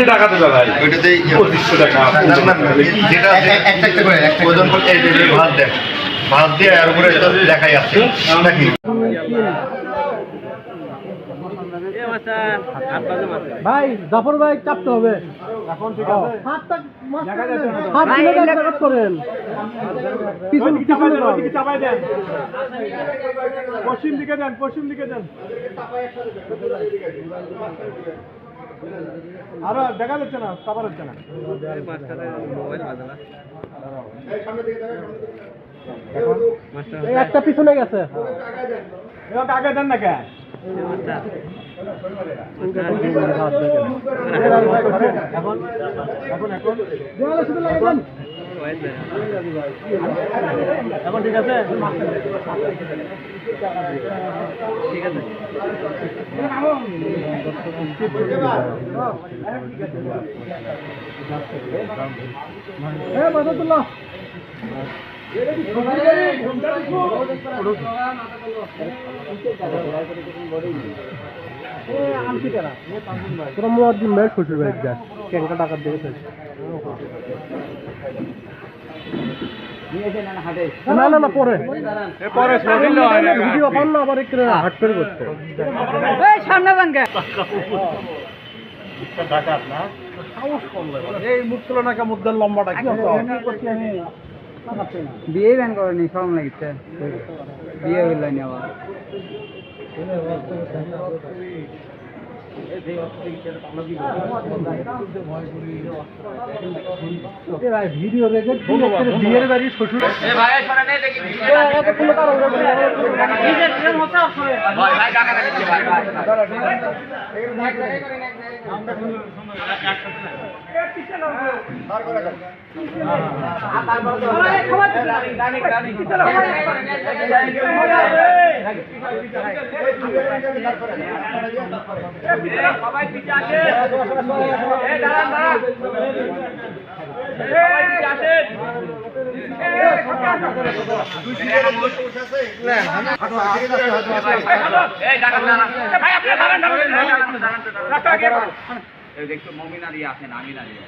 টাকাতে ভাত দিয়ে আর উপরে দেখাই আছে নাকি ভাই জাফর ভাই চাপতে হবে এখন ঠিক আছে হাত করেন পিছন দিকে চাপাই দেন পশ্চিম দিকে দেন আর দেখা যাচ্ছে না চাপা যাচ্ছে না এই একটা পিছনে গেছে আগে দেন না কে এখন ঠিক আছে মাসাতুল্লাহ তোরা মুয়াজ্জিন ভাই শ্বশুর বাড়ি যা কেনকা টাকা দেখেছে না না না পরে ভিডিও পান না আবার একটু হাট করে করতে সামনে ভাঙ্গে এই মুখ তুলনাকে মুদ্রার লম্বাটা কি বিয়ে ব্যান করেনি সরম লাগিছে বিয়ে হইল না আবার ভিডিও রেখে বিয়ের বাড়ি শ্বশুর সবাই পিছে আসে এই দাঁড়ান দাঁড়ান সবাই পিছে আসেন এই দাঁড়ান দাঁড়ান ভাই আপনি দাঁড়ান দাঁড়ান এই দেখো মমিনা দিয়ে আছেন আমি না দিয়ে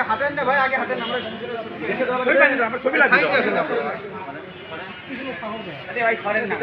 হাতেন না ভাই আগে হাতেন আমরা ছবি লাগবে ভাই করেন না